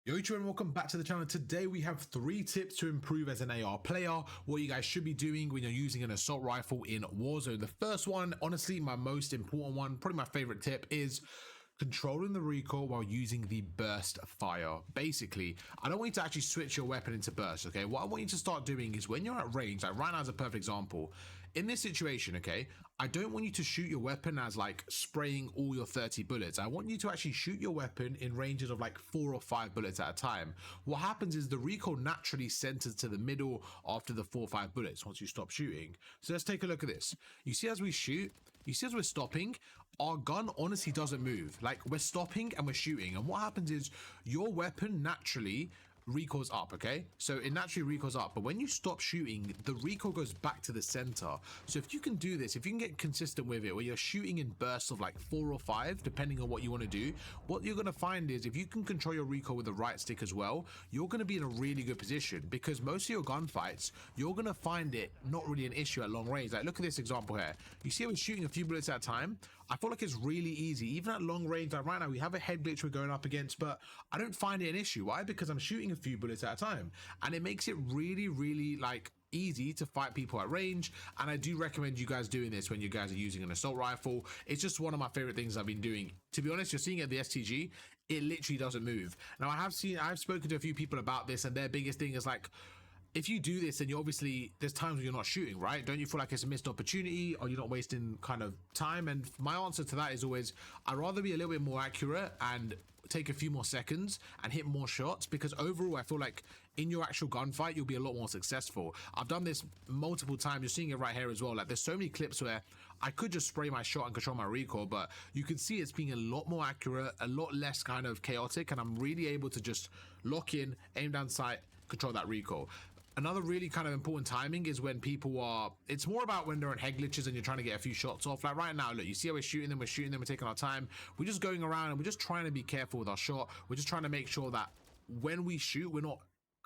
Yo YouTube and welcome back to the channel. Today we have 3 tips to improve as an AR player, what you guys should be doing when you're using an assault rifle in Warzone. The first one, honestly my most important one, probably my favorite tip, is controlling the recoil while using the burst fire. Basically, I don't want you to actually switch your weapon into burst, okay? What I want you to start doing is when you're at range, like right now is a perfect example. In this situation, okay, I don't want you to shoot your weapon as like spraying all your 30 bullets. I want you to actually shoot your weapon in ranges of like 4 or 5 bullets at a time. What happens is the recoil naturally centers to the middle after the 4 or 5 bullets once you stop shooting. So let's take a look at this. You see as we shoot, you see as we're stopping, our gun honestly doesn't move. Like we're stopping and we're shooting, and what happens is your weapon naturally recoils up, okay? So it naturally recoils up, but when you stop shooting, the recoil goes back to the center. So if you can do this, if you can get consistent with it, where you're shooting in bursts of like 4 or 5, depending on what you want to do, what you're going to find is if you can control your recoil with the right stick as well, you're going to be in a really good position, because most of your gunfights, you're going to find it not really an issue at long range. Like look at this example here. You see how we're shooting a few bullets at a time? I feel like it's really easy, even at long range. Like right now we have a head glitch we're going up against, but I don't find it an issue. Why? Because I'm shooting a few bullets at a time, and it makes it really like easy to fight people at range. And I do recommend you guys doing this when you guys are using an assault rifle. It's just one of my favorite things I've been doing. To be honest, you're seeing at the STG, it literally doesn't move. Now I've spoken to a few people about this, and their biggest thing is like, if you do this, then you obviously, there's times when you're not shooting, right? Don't you feel like it's a missed opportunity, or you're not wasting kind of time? And my answer to that is always, I'd rather be a little bit more accurate and take a few more seconds and hit more shots, because overall I feel like in your actual gunfight you'll be a lot more successful. I've done this multiple times. You're seeing it right here as well. Like there's so many clips where I could just spray my shot and control my recoil, but you can see it's being a lot more accurate, a lot less kind of chaotic, and I'm really able to just lock in, aim down sight, control that recoil. Another really kind of important timing is when people are, it's more about when they're in head glitches and you're trying to get a few shots off. Like right now, look, you see how we're shooting them, we're taking our time. We're just going around and we're just trying to be careful with our shot. We're just trying to make sure that when we shoot, we're not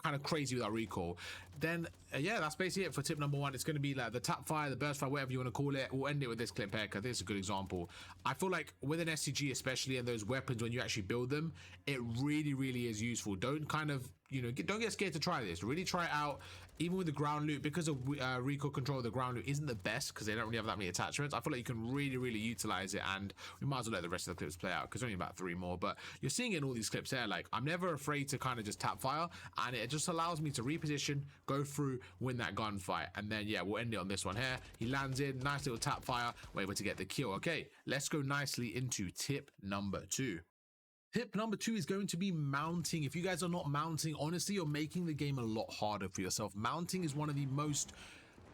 kind of crazy with our recoil. Then yeah, that's basically it for tip number 1. It's going to be like the tap fire, the burst fire, whatever you want to call it. We'll end it with this clip here because this is a good example. I feel like with an SCG especially, and those weapons, when you actually build them, it really is useful. Don't kind of, you know, don't get scared to try this. Really try it out, even with the ground loot, because of recoil control. The ground loot isn't the best because they don't really have that many attachments. I feel like you can really utilize it, and we might as well let the rest of the clips play out because only about 3 more. But you're seeing it in all these clips here. Like I'm never afraid to kind of just tap fire, and it just allows me to reposition, go through, win that gunfight. And then yeah, we'll end it on this one here. He lands in, nice little tap fire, we're able to get the kill. Okay, let's go nicely into tip number 2. Tip number 2 is going to be mounting. If you guys are not mounting, honestly, you're making the game a lot harder for yourself. Mounting is one of the most,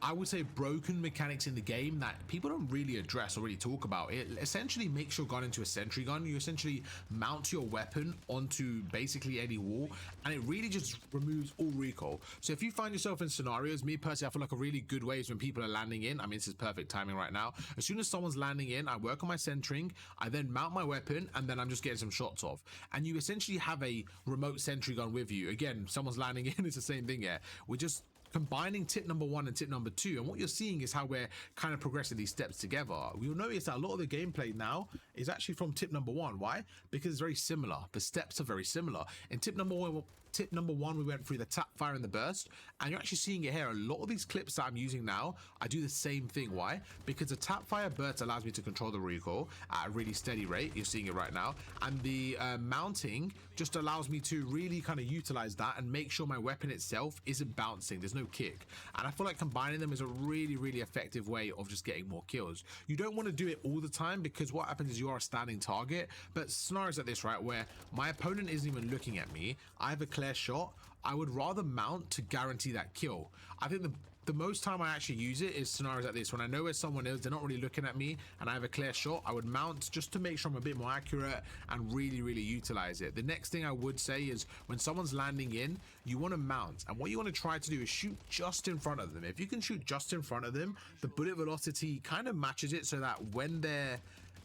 I would say, broken mechanics in the game that people don't really address or really talk about. It essentially makes your gun into a sentry gun. You essentially mount your weapon onto basically any wall, and it really just removes all recoil. So if you find yourself in scenarios, me personally, I feel like a really good way is when people are landing in. I mean, this is perfect timing right now. As soon as someone's landing in, I work on my centering, I then mount my weapon, and then I'm just getting some shots off. And you essentially have a remote sentry gun with you. Again, someone's landing in, it's the same thing here. We're just combining tip number 1 and tip number 2, and what you're seeing is how we're kind of progressing these steps together. You'll notice that a lot of the gameplay now is actually from tip number 1. Why? Because it's very similar. The steps are very similar. In tip number 1, we went through the tap fire and the burst, and you're actually seeing it here. A lot of these clips that I'm using now, I do the same thing. Why? Because the tap fire burst allows me to control the recoil at a really steady rate. You're seeing it right now, and the mounting just allows me to really kind of utilize that and make sure my weapon itself isn't bouncing. There's no kick, and I feel like combining them is a really effective way of just getting more kills. You don't want to do it all the time, because what happens is you are a standing target. But scenarios like this, right, where my opponent isn't even looking at me, I have a clear shot, I would rather mount to guarantee that kill. I think the most time I actually use it is scenarios like this, when I know where someone is, they're not really looking at me, and I have a clear shot. I would mount just to make sure I'm a bit more accurate and really utilize it. The next thing I would say is when someone's landing in, you want to mount, and what you want to try to do is shoot just in front of them. If you can shoot just in front of them, the bullet velocity kind of matches it, so that when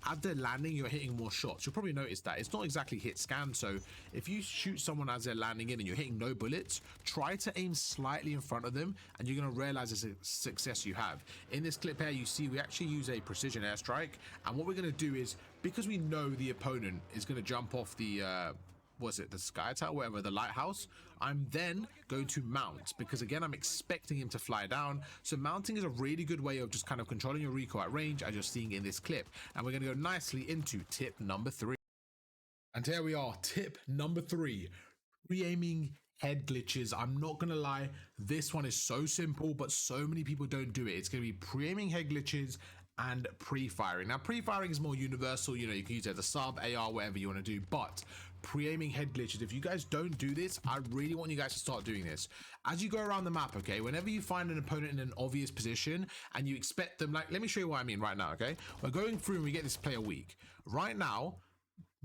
as they're landing, you're hitting more shots. You'll probably notice that it's not exactly hit scan. So if you shoot someone as they're landing in and you're hitting no bullets, try to aim slightly in front of them, and you're going to realize it's a success you have. In this clip here, you see we actually use a precision airstrike, and what we're going to do is, because we know the opponent is going to jump off the was it the sky tower, whatever, the lighthouse, I'm then going to mount, because again, I'm expecting him to fly down. So mounting is a really good way of just kind of controlling your recoil at range, as you're seeing in this clip. And we're going to go nicely into tip number 3. And here we are, tip number 3, pre-aiming head glitches. I'm not gonna lie, this one is so simple, but so many people don't do it. It's gonna be pre-aiming head glitches and pre-firing. Now, pre-firing is more universal, you know, you can use it as a sub, AR, whatever you want to do, but pre-aiming head glitches, if you guys don't do this, I really want you guys to start doing this. As you go around the map, okay, whenever you find an opponent in an obvious position and you expect them, like, let me show you what I mean right now, okay? We're going through and we get this player weak. Right now,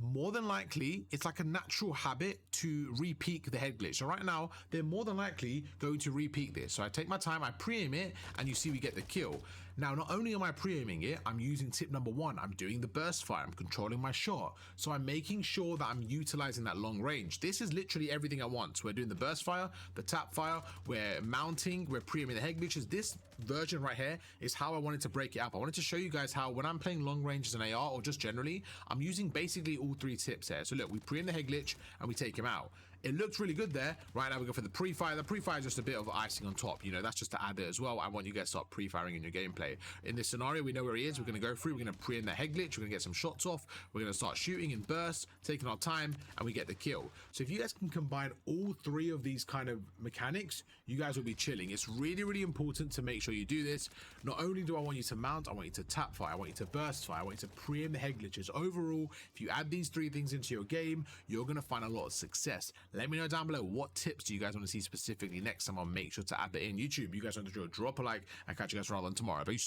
more than likely, it's like a natural habit to re-peek the head glitch. So right now, they're more than likely going to re-peek this. So I take my time, I pre-aim it, and you see we get the kill. Now, not only am I pre-aiming it, I'm using tip number 1. I'm doing the burst fire. I'm controlling my shot. So I'm making sure that I'm utilizing that long range. This is literally everything at once. We're doing the burst fire, the tap fire, we're mounting, we're pre-aiming the head glitches. This version right here is how I wanted to break it up. I wanted to show you guys how when I'm playing long range as an AR, or just generally, I'm using basically all 3 tips here. So look, we pre-aim the head glitch and we take him out. It looks really good there. Right now we go for the pre-fire. The pre-fire is just a bit of icing on top, you know, that's just to add it as well. I want you guys to start pre-firing in your gameplay. In this scenario, we know where he is. We're going to go through, we're going to pre-aim the head glitch, we're going to get some shots off, we're going to start shooting in bursts, taking our time, and we get the kill. So if you guys can combine all 3 of these kind of mechanics, you guys will be chilling. It's really, really important to make sure you do this. Not only do I want you to mount, I want you to tap fire, I want you to burst fire, I want you to pre-aim the head glitches. Overall, if you add these 3 things into your game, you're going to find a lot of success. Let me know down below, what tips do you guys want to see specifically next time? I'll make sure to add that in. YouTube, you guys want to drop a like, and catch you guys rather than tomorrow. Peace.